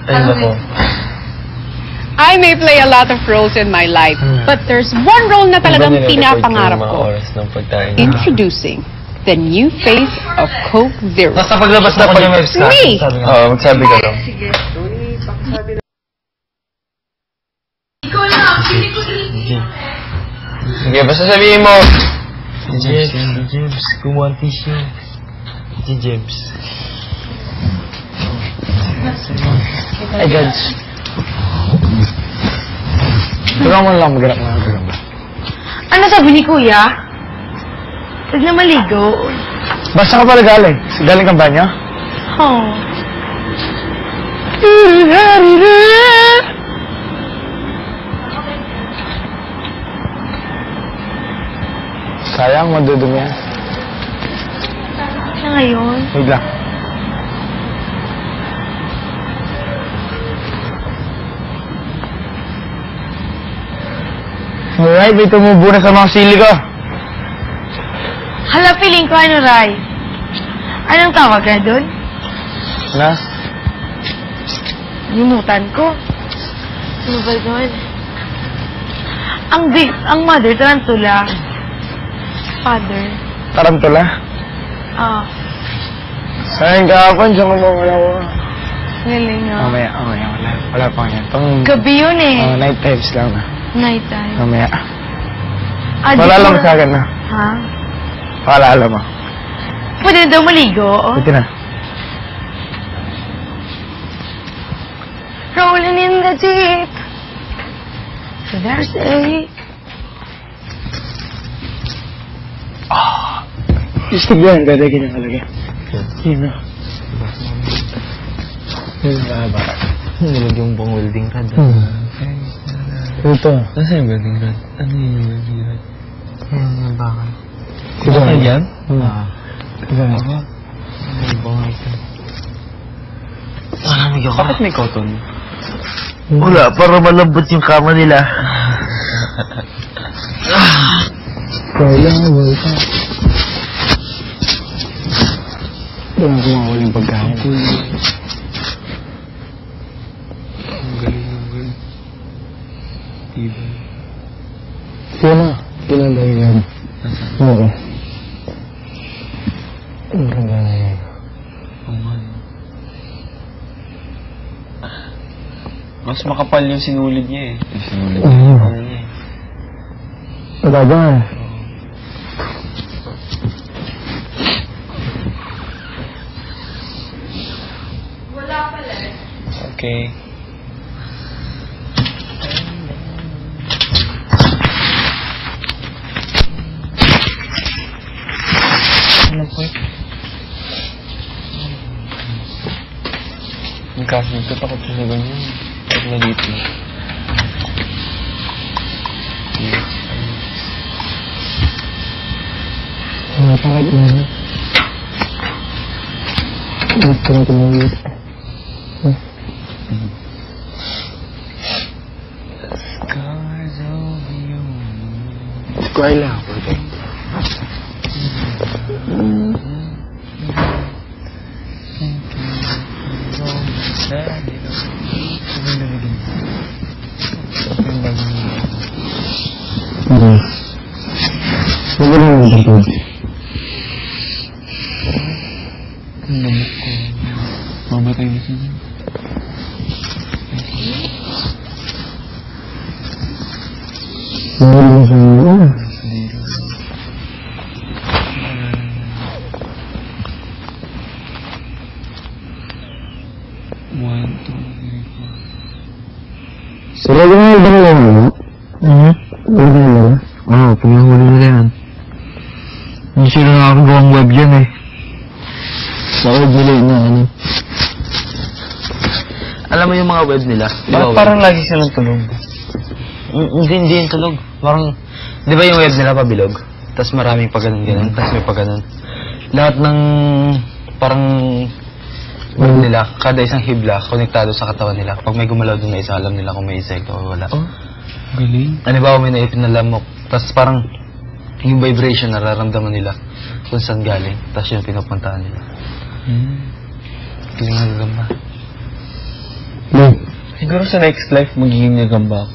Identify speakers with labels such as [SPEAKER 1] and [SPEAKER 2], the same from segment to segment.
[SPEAKER 1] Ay, nako.
[SPEAKER 2] I may play a lot of roles in my life, but there's one role na talagang pinapangarap ko. Introducing the new face of Coke Zero.
[SPEAKER 1] Basta paglabas na ako ng webs ka.
[SPEAKER 2] Me!
[SPEAKER 1] Oo, magsabi ka lang.
[SPEAKER 3] Sige.
[SPEAKER 1] Sige, basta sabihin mo.
[SPEAKER 4] James, kumuha ang tissue. James.
[SPEAKER 1] Ay, Gads.
[SPEAKER 4] Tulungan mo lang maganap na tulungan.
[SPEAKER 3] Ano sabi ni Kuya? Huwag na maligo.
[SPEAKER 4] Basta ka pala galing? Galing kang banyo?
[SPEAKER 3] Oh.
[SPEAKER 4] Sayang, madudumi yan.
[SPEAKER 3] Na ngayon?
[SPEAKER 4] Wait lang. Alright, may tumubo na sa mga sili ko.
[SPEAKER 3] Hala, piling ko ano, Ray? Anong tawag na doon?
[SPEAKER 4] Na?
[SPEAKER 3] Limutan ko. Ano ba doon? Ang mother, tarantula. Father.
[SPEAKER 4] Tarantula?
[SPEAKER 3] Ah,
[SPEAKER 4] Sayang kahapon, siya kumawala ko.
[SPEAKER 3] galing nga.
[SPEAKER 4] Mamaya. Wala pa yan.
[SPEAKER 3] Gabi yun eh.
[SPEAKER 4] Night times lang na.
[SPEAKER 3] Night time.
[SPEAKER 4] Mamaya.
[SPEAKER 3] Ah,
[SPEAKER 4] Wala
[SPEAKER 3] di
[SPEAKER 4] lang
[SPEAKER 3] ko-
[SPEAKER 4] sa akin na.
[SPEAKER 3] Ha?
[SPEAKER 4] Paalala mo.
[SPEAKER 3] Pwede na daw maligo.
[SPEAKER 4] Ito na.
[SPEAKER 3] Rolling in the deep. So there's a...
[SPEAKER 4] Istig yan, dadagin yung kalagay. Yun na. Yun na ba?
[SPEAKER 1] Nilag yung pang welding rod.
[SPEAKER 4] Ito.
[SPEAKER 1] Nasaan yung welding rod? Ano yung welding rod?
[SPEAKER 4] Yung bakal.
[SPEAKER 1] Bakal yan?
[SPEAKER 4] Ito na.
[SPEAKER 1] Ang bangal ito. Malamig ako. Bakit may cotton?
[SPEAKER 4] Wala, para malambot yung kama nila. Kailangan mo ito. Doon ako mawala yung pagkain.
[SPEAKER 1] Ang galing. Diba?
[SPEAKER 4] Sino? Sino ang dahil yan? Okay. Ang ganda na yan.
[SPEAKER 1] Oo nga. Mas makapal yung sinulid niya eh. Yung sinulid niya.
[SPEAKER 4] Oo.
[SPEAKER 1] Ano niya eh.
[SPEAKER 4] Mataba nga.
[SPEAKER 1] Okay. Ano po eh? Yung kasi ito, takot ko na ganyan. Takot na dito.
[SPEAKER 4] Napakit na yan. Gusto na tumawit.
[SPEAKER 1] Scars over you.
[SPEAKER 4] Squire lang ako. Huwag na yung tagpod.
[SPEAKER 1] Ang lamok ko. Mamatay na siya.
[SPEAKER 4] Huwag na sa iyo.
[SPEAKER 1] One, two, three, four.
[SPEAKER 4] Sarado nga yung dalawa mo? Yung dalawa?
[SPEAKER 1] Oo, pinahuli na yan. Hindi sila nakakagawang web yan eh.
[SPEAKER 4] Bakit bili na ano?
[SPEAKER 1] Alam mo yung mga web nila?
[SPEAKER 4] Bakit parang lagi silang tulog?
[SPEAKER 1] Hindi yung tulog. Parang, di ba yung web nila pabilog? Tapos maraming paganon-ganon, tapos may paganon. Lahat ng parang web nila, kada isang hibla, konektado sa katawan nila. Pag may gumalaw doon na isa, alam nila kung may insekto o wala.
[SPEAKER 4] Oh, galing.
[SPEAKER 1] Ano ba, may naipin na lamok. Tapos parang yung vibration nararamdaman nila kung saan galing. Tapos yun pinupuntahan nila. Galing nga gagamba.
[SPEAKER 4] May
[SPEAKER 1] Siguro sa next life, magiging gagamba ako.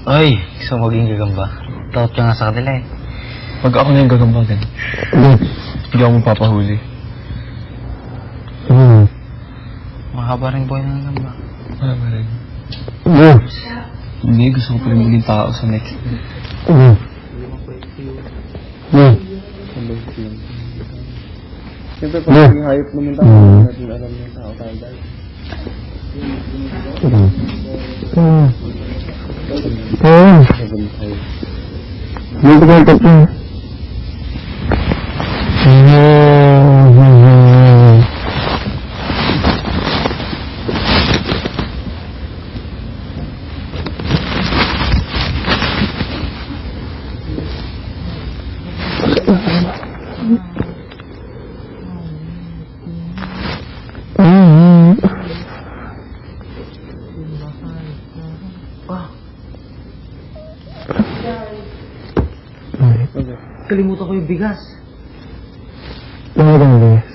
[SPEAKER 1] Ay, gusto mo maging gagamba? Takot ka nga sa kanila eh. Pag ako na yung gagamba, ganun. Hindi ako mapapahuli. Mahaba rin buhay ng gagamba. Mahaba rin. Hindi, gusto ko pa rin maging tao sa next life. Siyempre, pag naging hayop naman tayo, natin alam ng tao tayo dahil. Kalimutan ko yung bigas.
[SPEAKER 4] Bakit ang bigas?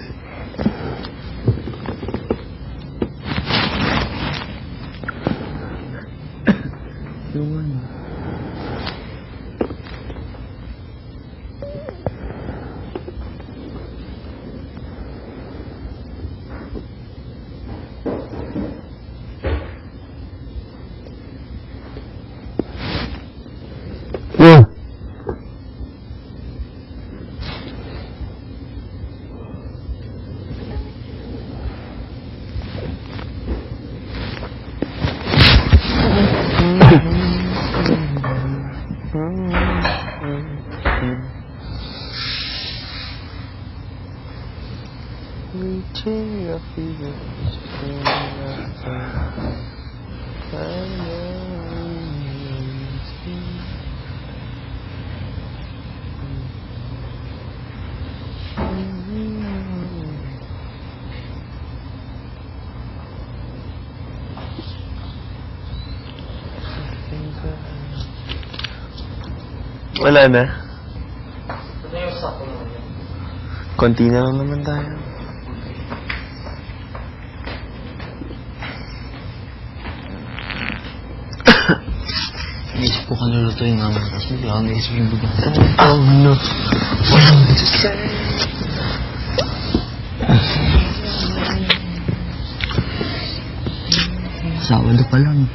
[SPEAKER 1] Wala na. Konti na lang naman tayo. Inisip ko kaluluto yung naman. Tapos hindi ako naisip yung buga. Oh no. Walang nasasay. Sawalo pa lang.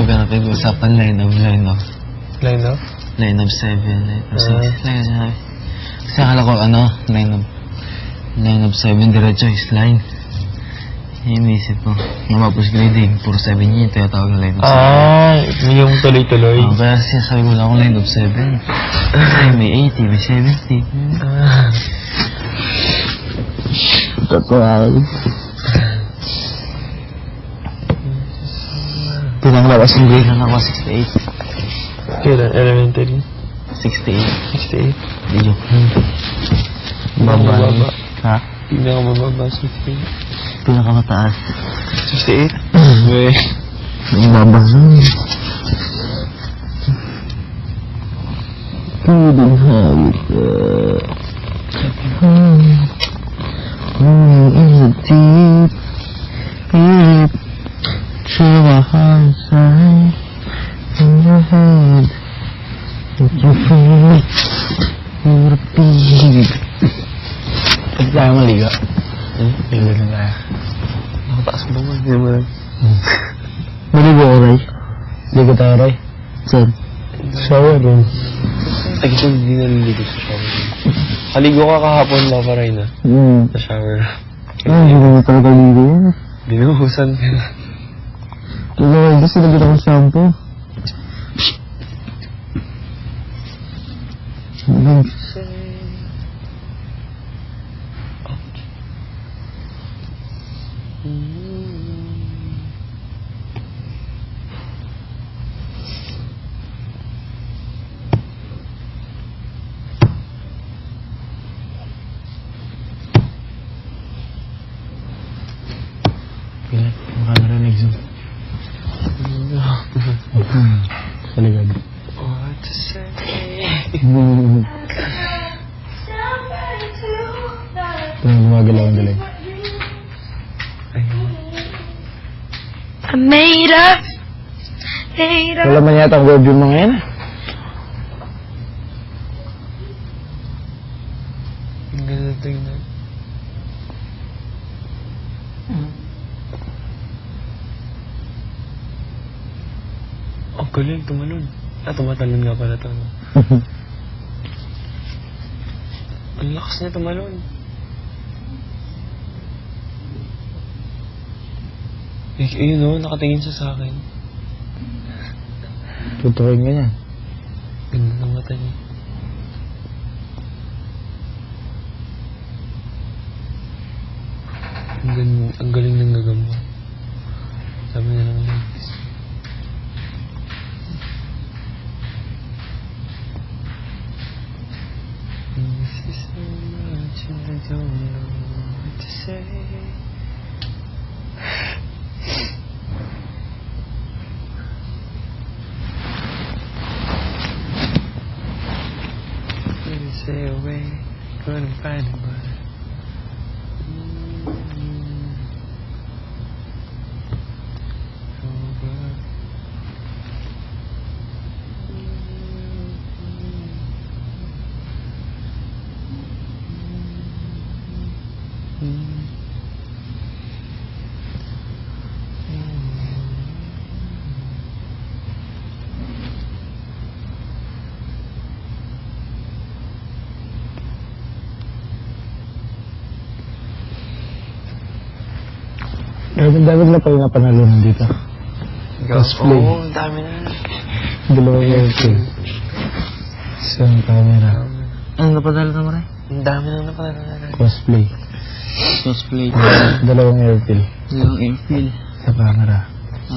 [SPEAKER 1] Kapag napag-usapan, line of. Line of 7, line of 6. Kasi akala ko, line of 7, diretso is line. Inisip ko, namapos grading, puro 7 yun, tinatawag na line of 7.
[SPEAKER 4] Yung tuloy-tuloy.
[SPEAKER 1] Kaya sinasabi ko lang ako line of 7. Kasi may 80, may 70.
[SPEAKER 4] Totoo. Pinanglawas yung grade lang ako, 68.
[SPEAKER 1] Kailan? Elementary?
[SPEAKER 4] 68.
[SPEAKER 1] 68? Di joke. Baba. Ha?
[SPEAKER 4] Pinakamababa, 68.
[SPEAKER 1] Pinakamataas.
[SPEAKER 4] 68?
[SPEAKER 1] Weh.
[SPEAKER 4] May baba nun. Pwedeng hawit ka. In the deep to the hard side in your head. If you feel you're a big. Pwede tayo maliga. Liga na tayo.
[SPEAKER 1] Nakataas mo ba? Hindi naman.
[SPEAKER 4] Maligo ko, Ray.
[SPEAKER 1] Liga tayo, Roy.
[SPEAKER 4] Saan?
[SPEAKER 1] Shower room.
[SPEAKER 5] Matagal ko hindi naliligo sa shower. Kaligo ka kahapon, Lava Reyna. Sa shower.
[SPEAKER 4] Hindi naman talaga ligo yan.
[SPEAKER 5] Binuhusan ka na.
[SPEAKER 4] Gusto na kita kong shampoo. Pilat, mukha narinig zoom. Sa likod.
[SPEAKER 5] What to say?
[SPEAKER 4] Ito yung gumagalaw ang galing.
[SPEAKER 5] Ayun.
[SPEAKER 3] I made up.
[SPEAKER 4] Wala man yata ang word yung mga yan.
[SPEAKER 5] Ang ganda tingnan. Ang galing, tumalon. Tumatalon nga pala ito. No? Ang lakas niya tumalon. Ayun o, nakatingin siya sa akin.
[SPEAKER 4] Tutukin ka niya.
[SPEAKER 5] Ganda ng mata niya. Ang galing ng gagamba. Sabi niya lang lang. This is so much and I don't know what to say. Say away, couldn't find it, but over.
[SPEAKER 4] Dapat na pa yung napanalunan dito. Cosplay.
[SPEAKER 5] Oo, ang dami na.
[SPEAKER 4] Dalawang airplane. Isang camera.
[SPEAKER 1] Ano napadala naman rin?
[SPEAKER 5] Ang dami na napalala.
[SPEAKER 4] Cosplay.
[SPEAKER 1] Cosplay.
[SPEAKER 4] Dalawang airfield.
[SPEAKER 1] Yung airfield.
[SPEAKER 4] Sa camera.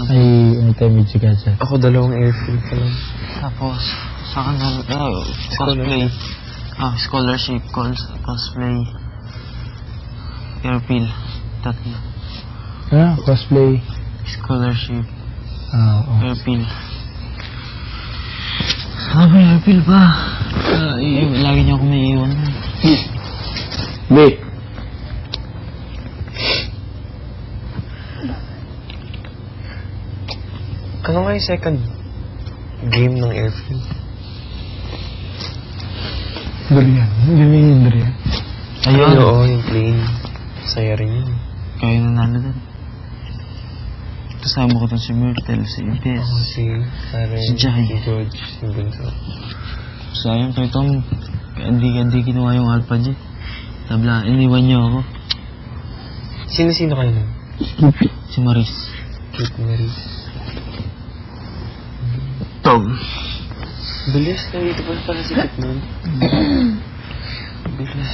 [SPEAKER 4] Ay, anytime with gadget.
[SPEAKER 5] Ako dalawang airfield pa lang.
[SPEAKER 1] Tapos, sa akin cosplay. Scholarship, cosplay. Airfield. Tatlo.
[SPEAKER 4] Cosplay.
[SPEAKER 1] Scholarship.
[SPEAKER 4] Oo.
[SPEAKER 1] Airfield. May airfield pa. Lagi niyo ako may iwan.
[SPEAKER 4] Wait.
[SPEAKER 5] Ano nga yung second game ng airfield?
[SPEAKER 4] Durian. Hindi may durian.
[SPEAKER 1] Ayun.
[SPEAKER 5] Oo, yung plane. Saya rin yun.
[SPEAKER 1] Kaya nanalo dun. Kasama ko dun si Myrtle, si Ibes.
[SPEAKER 5] Ako si Karen,
[SPEAKER 1] Si Jai.
[SPEAKER 5] si George, si Bunso.
[SPEAKER 1] Sayang kay Tom. Hindi kinuha yung Alpha Jet. Tabla, iniwan niyo ako.
[SPEAKER 5] Sino-sino kayo nun?
[SPEAKER 1] Si Maris.
[SPEAKER 5] Kate Maris.
[SPEAKER 1] Tom.
[SPEAKER 5] Bilis, nandito pa pala si Kate nun. Bilis.